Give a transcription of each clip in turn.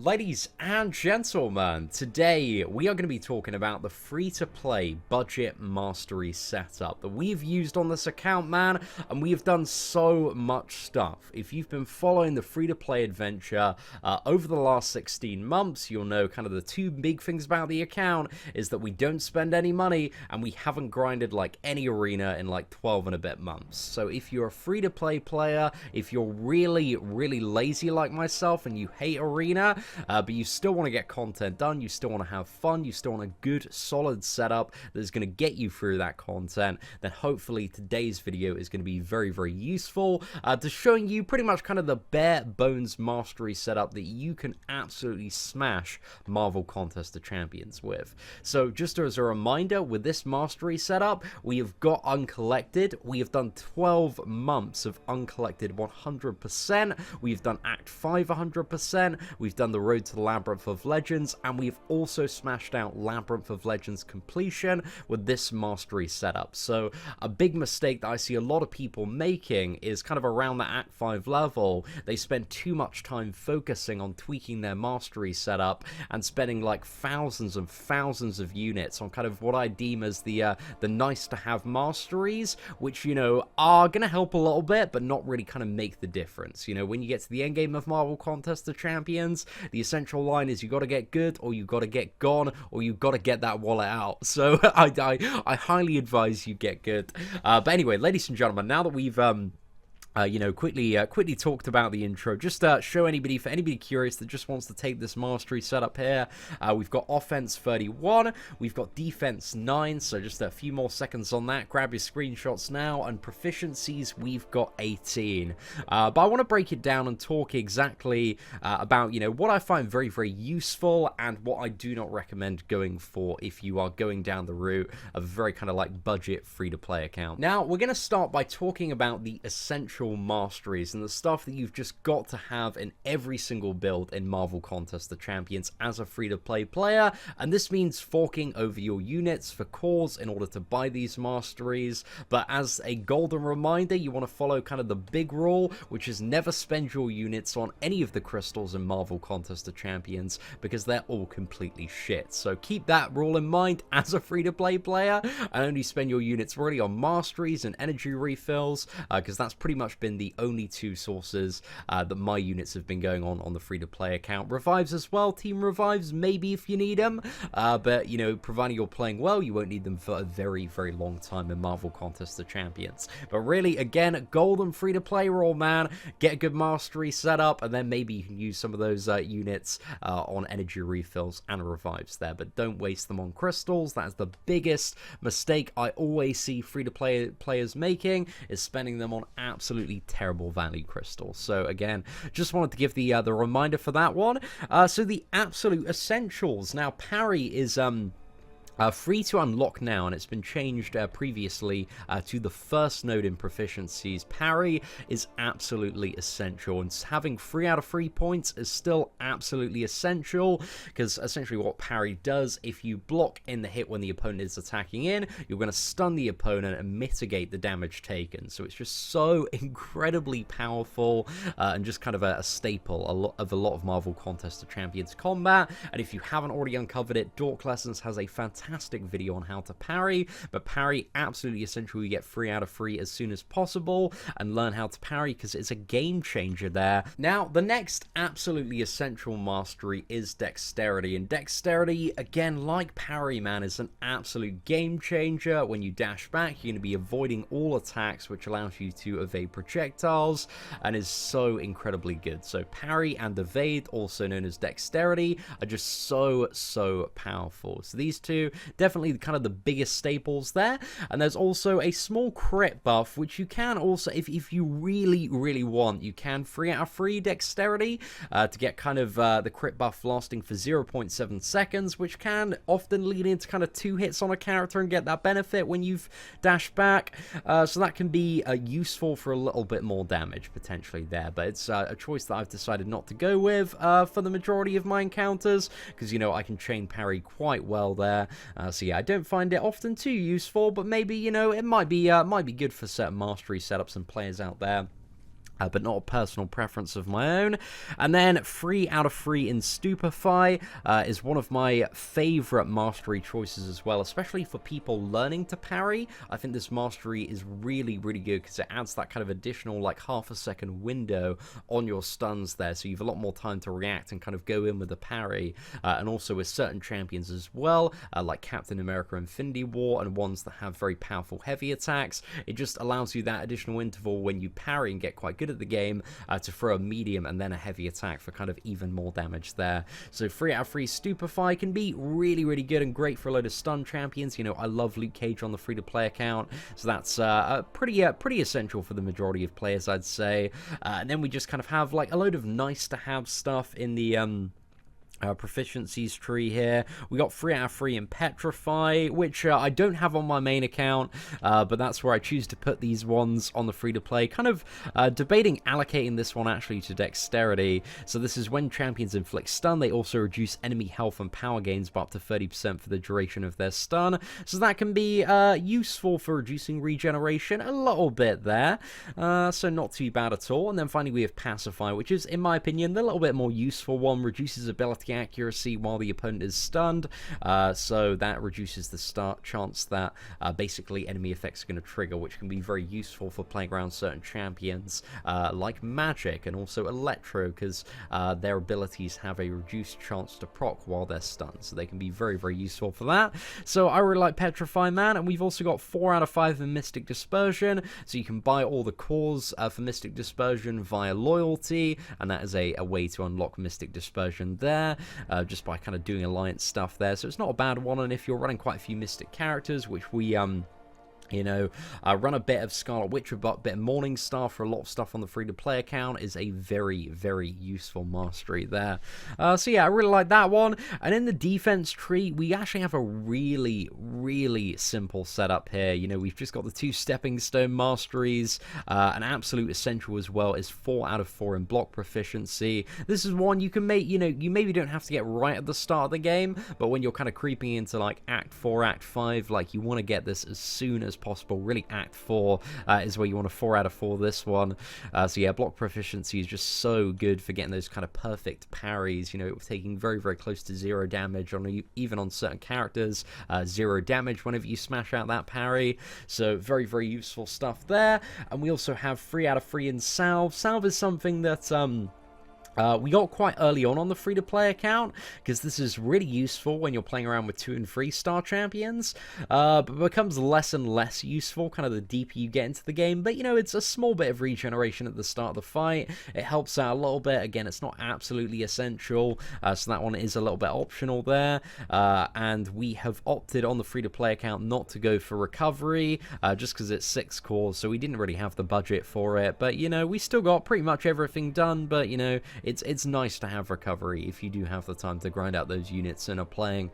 Ladies and gentlemen, today we are going to be talking about the free-to-play budget mastery setup that we've used on this account, man, and we have done so much stuff. If you've been following the free-to-play adventure over the last 16 months, you'll know kind of the two big things about the account is that we don't spend any money and we haven't grinded like any arena in like 12 and a bit months. So if you're a free-to-play player, if you're really lazy like myself and you hate arena, but you still want to get content done, you still want to have fun, you still want a good solid setup that's going to get you through that content, then hopefully today's video is going to be very useful to showing you pretty much kind of the bare bones mastery setup that you can absolutely smash Marvel Contest of Champions with. So just as a reminder, with this mastery setup, we have got uncollected. We have done 12 months of uncollected 100%. We've done Act 5 100%. We've done the road to the Labyrinth of Legends, and we've also smashed out Labyrinth of Legends completion with this mastery setup. So a big mistake that I see a lot of people making is kind of around the Act 5 level, they spend too much time focusing on tweaking their mastery setup and spending like thousands and thousands of units on kind of what I deem as the nice to have masteries, which, you know, are going to help a little bit, but not really kind of make the difference. You know, when you get to the end game of Marvel Contest of Champions, the essential line is you got to get good, or you got to get gone, or you got to get that wallet out. So I highly advise you get good. But anyway, ladies and gentlemen, now that we've you know, quickly talked about the intro, just show anybody curious that just wants to take this mastery setup here. We've got offense 31, we've got defense 9, so just a few more seconds on that. Grab your screenshots now, and proficiencies we've got 18. But I want to break it down and talk exactly about, you know, what I find very useful and what I do not recommend going for if you are going down the route of a very kind of like budget free-to-play account. Now we're going to start by talking about the essential masteries and the stuff that you've just got to have in every single build in Marvel Contest of Champions as a free-to-play player, and this means forking over your units for cores in order to buy these masteries. But as a golden reminder, you want to follow kind of the big rule, which is never spend your units on any of the crystals in Marvel Contest of Champions, because they're all completely shit. So keep that rule in mind as a free-to-play player, and only spend your units really on masteries and energy refills, because that's pretty much been the only two sources that my units have been going on the free-to-play account. Revives as well, team revives, maybe if you need them, but, you know, providing you're playing well, you won't need them for a very long time in Marvel Contest of Champions. But really, again, golden free-to-play rule, man. Get a good mastery set up, and then maybe you can use some of those units on energy refills and revives there, but don't waste them on crystals. That's the biggest mistake I always see free-to-play players making, is spending them on absolutely terrible value crystals. So again, just wanted to give the reminder for that one. So the absolute essentials. Now parry is free to unlock now, and it's been changed previously to the first node in proficiencies. Parry is absolutely essential, and having 3 out of 3 points is still absolutely essential, because essentially what parry does, if you block in the hit when the opponent is attacking in, you're going to stun the opponent and mitigate the damage taken. So it's just so incredibly powerful and just kind of a staple of a lot of Marvel Contest of Champions combat. And if you haven't already uncovered it, Dork Lessons has a fantastic video on how to parry, but parry absolutely essential. You get 3 out of 3 as soon as possible and learn how to parry, because it's a game changer there. Now the next absolutely essential mastery is dexterity, and dexterity, again, like parry, man, is an absolute game changer. When you dash back, you're going to be avoiding all attacks, which allows you to evade projectiles and is so incredibly good. So parry and evade, also known as dexterity, are just so powerful. So these two definitely kind of the biggest staples there. And there's also a small crit buff, which you can also, if you really want, you can 3 out of 3 dexterity to get kind of the crit buff lasting for 0.7 seconds, which can often lead into kind of 2 hits on a character and get that benefit when you've dashed back. So that can be useful for a little bit more damage potentially there, but it's a choice that I've decided not to go with for the majority of my encounters, because, you know, I can chain parry quite well there. So yeah, I don't find it often too useful, but maybe, you know, it might be good for certain mastery setups and players out there. but not a personal preference of my own. And then 3 out of 3 in Stupefy is one of my favorite mastery choices as well, especially for people learning to parry. I think this mastery is really, really good because it adds that kind of additional like half a second window on your stuns there, so you have a lot more time to react and kind of go in with the parry. And also with certain champions as well, like Captain America Infinity War and ones that have very powerful heavy attacks, it just allows you that additional interval when you parry and get quite good at the game to throw a medium and then a heavy attack for kind of even more damage there. So 3 out of 3 Stupefy can be really, really good and great for a load of stun champions. You know, I love Luke Cage on the free-to-play account, so that's pretty essential for the majority of players, I'd say. And then we just kind of have like a load of nice-to-have stuff in the proficiencies tree here. We got 3 out of 3 in Petrify, which I don't have on my main account, but that's where I choose to put these ones on the free-to-play. Kind of debating allocating this one actually to Dexterity. So this is when champions inflict stun, they also reduce enemy health and power gains by up to 30% for the duration of their stun. So that can be useful for reducing regeneration a little bit there. So not too bad at all. And then finally we have Pacify, which is, in my opinion, the little bit more useful one. Reduces ability accuracy while the opponent is stunned, so that reduces the chance that basically enemy effects are going to trigger, which can be very useful for playing around certain champions like Magic and also Electro, because their abilities have a reduced chance to proc while they're stunned, so they can be very, very useful for that. So I really like Petrify, man. And we've also got 4 out of 5 in Mystic Dispersion, so you can buy all the cores for Mystic Dispersion via loyalty, and that is a way to unlock Mystic Dispersion there. Just by kind of doing alliance stuff there, so it's not a bad one. And if you're running quite a few mystic characters, which we you know, run a bit of Scarlet Witch, a bit of Morningstar for a lot of stuff on the free-to-play account, is a very, very useful mastery there. So yeah, I really like that one. And in the defense tree, we actually have a really, really simple setup here. You know, we've just got the 2 Stepping Stone masteries. An absolute essential as well is 4 out of 4 in block proficiency. This is one you can make, you know, you maybe don't have to get right at the start of the game, but when you're kind of creeping into like Act 4, Act 5, like you want to get this as soon as possible. Really, Act 4 is where you want a 4 out of 4 this one. So yeah, block proficiency is just so good for getting those kind of perfect parries, you know, taking very, very close to 0 damage on even on certain characters, 0 damage whenever you smash out that parry. So very, very useful stuff there. And we also have 3 out of 3 in Salve. Salve is something that we got quite early on the free-to-play account, because this is really useful when you're playing around with 2 and 3 star champions, but becomes less and less useful kind of the deeper you get into the game. But, you know, it's a small bit of regeneration at the start of the fight. It helps out a little bit. Again, it's not absolutely essential, so that one is a little bit optional there. And we have opted on the free-to-play account not to go for recovery, just because it's 6 cores, so we didn't really have the budget for it. But, you know, we still got pretty much everything done, but, you know, it's nice to have recovery if you do have the time to grind out those units and are playing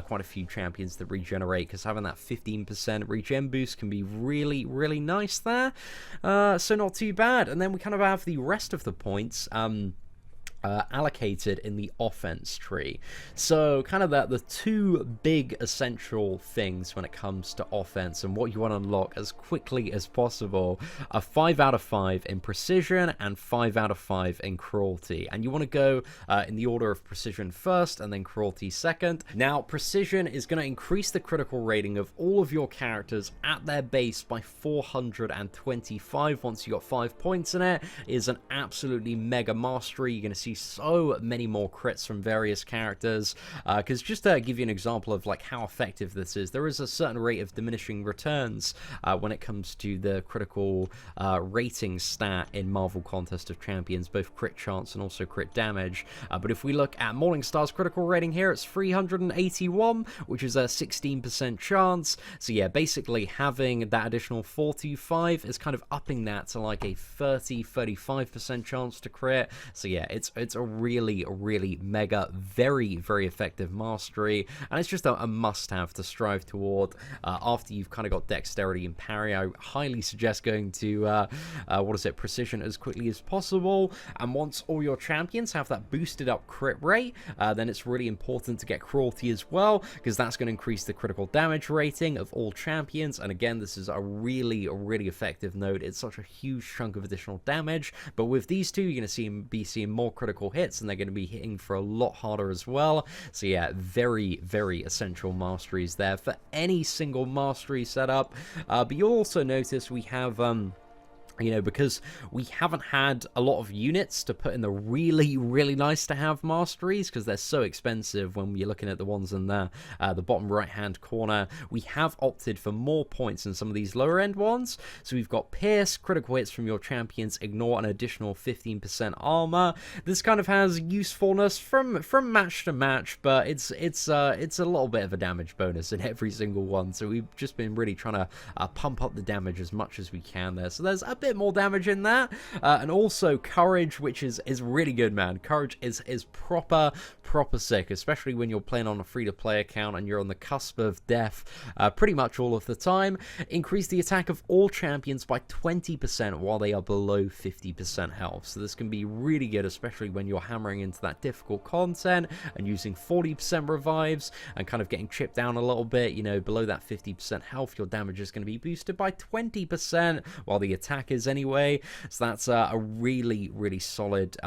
quite a few champions that regenerate, because having that 15% regen boost can be really, really nice there. So not too bad. And then we kind of have the rest of the points allocated in the offense tree. So kind of the 2 big essential things when it comes to offense and what you want to unlock as quickly as possible are 5 out of 5 in precision and 5 out of 5 in cruelty. And you want to go in the order of precision first and then cruelty second. Now, precision is going to increase the critical rating of all of your characters at their base by 425 once you got 5 points in it. It is an absolutely mega mastery. You're going to see so many more crits from various characters, because just to give you an example of like how effective this is, there is a certain rate of diminishing returns when it comes to the critical rating stat in Marvel Contest of Champions, both crit chance and also crit damage. But if we look at Morningstar's critical rating here, it's 381, which is a 16% chance. So yeah, basically having that additional 425 is kind of upping that to like a 30-35% chance to crit. So yeah, it's it's a really, really mega, very, very effective mastery, and it's just a must-have to strive toward. After you've kind of got dexterity and parry, I highly suggest going to, precision as quickly as possible, and once all your champions have that boosted up crit rate, then it's really important to get cruelty as well, because that's going to increase the critical damage rating of all champions, and again, this is a really, really effective node. It's such a huge chunk of additional damage, but with these two, you're going to be seeing more critical hits, and they're going to be hitting for a lot harder as well. So yeah, very, very essential masteries there for any single mastery setup. But you'll also notice we have because we haven't had a lot of units to put in the really, really nice to have masteries, because they're so expensive when you're looking at the ones in the bottom right hand corner. We have opted for more points than some of these lower end ones. So we've got Pierce, critical hits from your champions, ignore an additional 15% armor. This kind of has usefulness from match to match, but it's a little bit of a damage bonus in every single one. So we've just been really trying to pump up the damage as much as we can there. So there's a bit more damage in that, and also courage, which is really good, man. Courage is proper sick, especially when you're playing on a free-to-play account and you're on the cusp of death pretty much all of the time. Increase the attack of all champions by 20% while they are below 50% health. So this can be really good, especially when you're hammering into that difficult content and using 40% revives and kind of getting chipped down a little bit, below that 50% health. Your damage is going to be boosted by 20% while the attack is anyway. So that's a really, really solid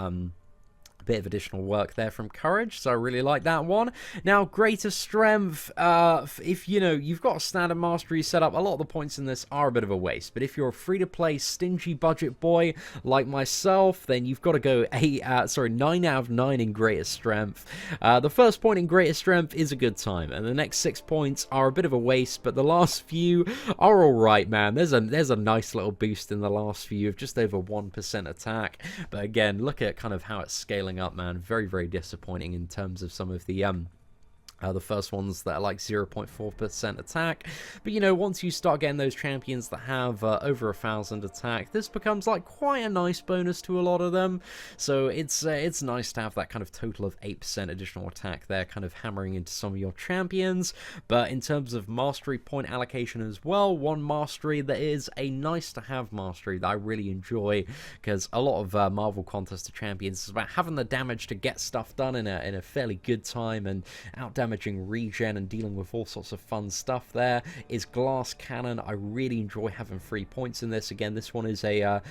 bit of additional work there from courage, so I really like that one. Now, greater strength, if you've got a standard mastery set up, a lot of the points in this are a bit of a waste, but if you're a free-to-play stingy budget boy like myself, then you've got to go 9 out of 9 in greater strength. The first point in greater strength is a good time, and the next 6 points are a bit of a waste, but the last few are alright, man. There's a nice little boost in the last few of just over 1% attack, but again, look at kind of how it's scaling up, man. Very, very disappointing in terms of some of the first ones that are like 0.4% attack. But once you start getting those champions that have over 1,000 attack, this becomes like quite a nice bonus to a lot of them. So it's nice to have that kind of total of 8% additional attack there, kind of hammering into some of your champions. But in terms of mastery point allocation as well, one mastery that is a nice to have mastery that I really enjoy, because a lot of Marvel Contest of Champions is about having the damage to get stuff done in a fairly good time and out damaging regen and dealing with all sorts of fun stuff. There is Glass Cannon. I really enjoy having 3 points in this. Again, this one is a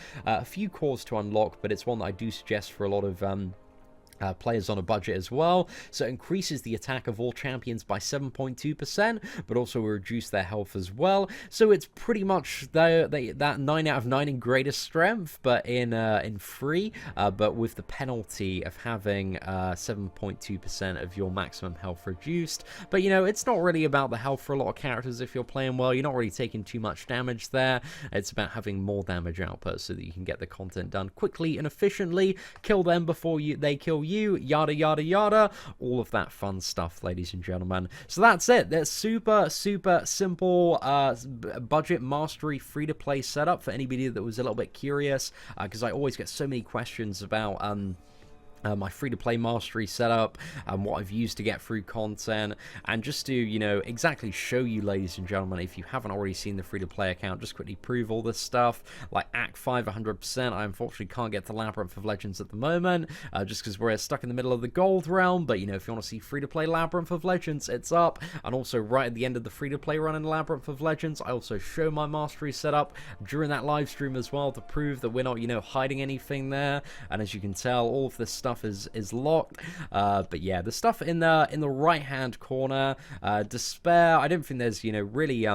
few cores to unlock, but it's one that I do suggest for a lot of players on a budget as well. So it increases the attack of all champions by 7.2%, but also will reduce their health as well. So it's pretty much that 9 out of 9 in greatest strength, but in free, but with the penalty of having 7.2% of your maximum health reduced. But it's not really about the health for a lot of characters. If you're playing well, you're not really taking too much damage there. It's about having more damage output so that you can get the content done quickly and efficiently, kill them before they kill you, yada yada yada, all of that fun stuff, ladies and gentlemen. So that's it. That's super simple budget mastery free-to-play setup for anybody that was a little bit curious, because I always get so many questions about my free-to-play mastery setup and what I've used to get through content, and just to exactly show you, ladies and gentlemen, if you haven't already seen the free-to-play account, just quickly prove all this stuff. Like Act 5 100%, I unfortunately can't get to Labyrinth of Legends at the moment, just because we're stuck in the middle of the gold realm. But if you want to see free-to-play Labyrinth of Legends, it's up. And also right at the end of the free-to-play run in Labyrinth of Legends, I also show my mastery setup during that live stream as well, to prove that we're not hiding anything there. And as you can tell, all of this stuff is locked. But yeah, the stuff in the right hand corner, Despair, I don't think there's really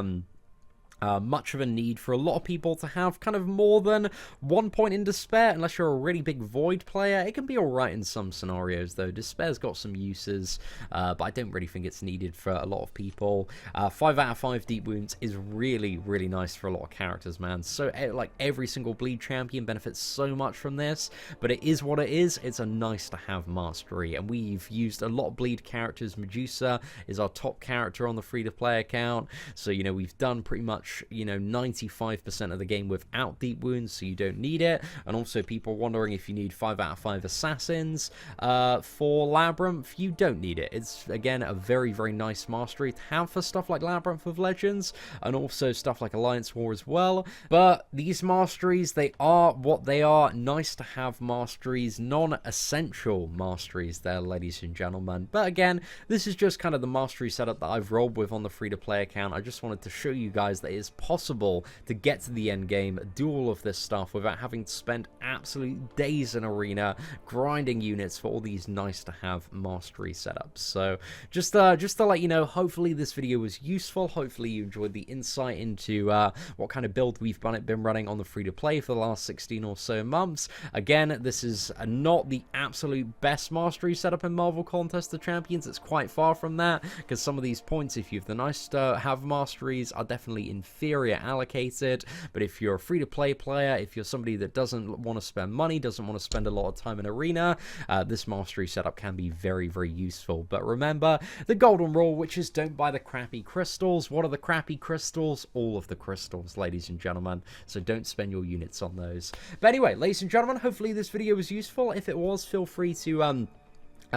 much of a need for a lot of people to have kind of more than 1 point in Despair, unless you're a really big Void player. It can be alright in some scenarios, though. Despair's got some uses, but I don't really think it's needed for a lot of people. 5 out of 5 Deep Wounds is really, really nice for a lot of characters, man. So, like, every single Bleed champion benefits so much from this, but it is what it is. It's a nice-to-have mastery, and we've used a lot of Bleed characters. Medusa is our top character on the free-to-play account, so, we've done pretty much much, you know, 95% of the game without deep wounds, so you don't need it. And also people wondering if you need 5 out of 5 assassins for Labyrinth, you don't need it. It's, again, a very, very nice mastery to have for stuff like Labyrinth of Legends, and also stuff like Alliance War as well. But these masteries, they are what they are, nice to have masteries, non-essential masteries there, ladies and gentlemen. But again, this is just kind of the mastery setup that I've rolled with on the free-to-play account. I just wanted to show you guys that it is possible to get to the end game, do all of this stuff without having to spend absolute days in arena grinding units for all these nice to have mastery setups. So just to let you know, hopefully this video was useful. Hopefully you enjoyed the insight into what kind of build we've been running on the free-to-play for the last 16 or so months. Again, this is not the absolute best mastery setup in Marvel Contest of Champions. It's quite far from that, because some of these points, if you have the nice to have masteries, are definitely inferior allocated. But if you're a free-to-play player, if you're somebody that doesn't want to spend money, doesn't want to spend a lot of time in arena, this mastery setup can be very, very useful. But remember the golden rule, which is don't buy the crappy crystals. What are the crappy crystals? All of the crystals, ladies and gentlemen. So don't spend your units on those. But anyway, ladies and gentlemen, hopefully this video was useful. If it was, feel free to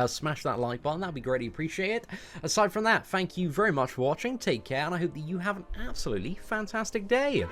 smash that like button. That'd be greatly appreciated. Aside from that, thank you very much for watching. Take care, and I hope that you have an absolutely fantastic day.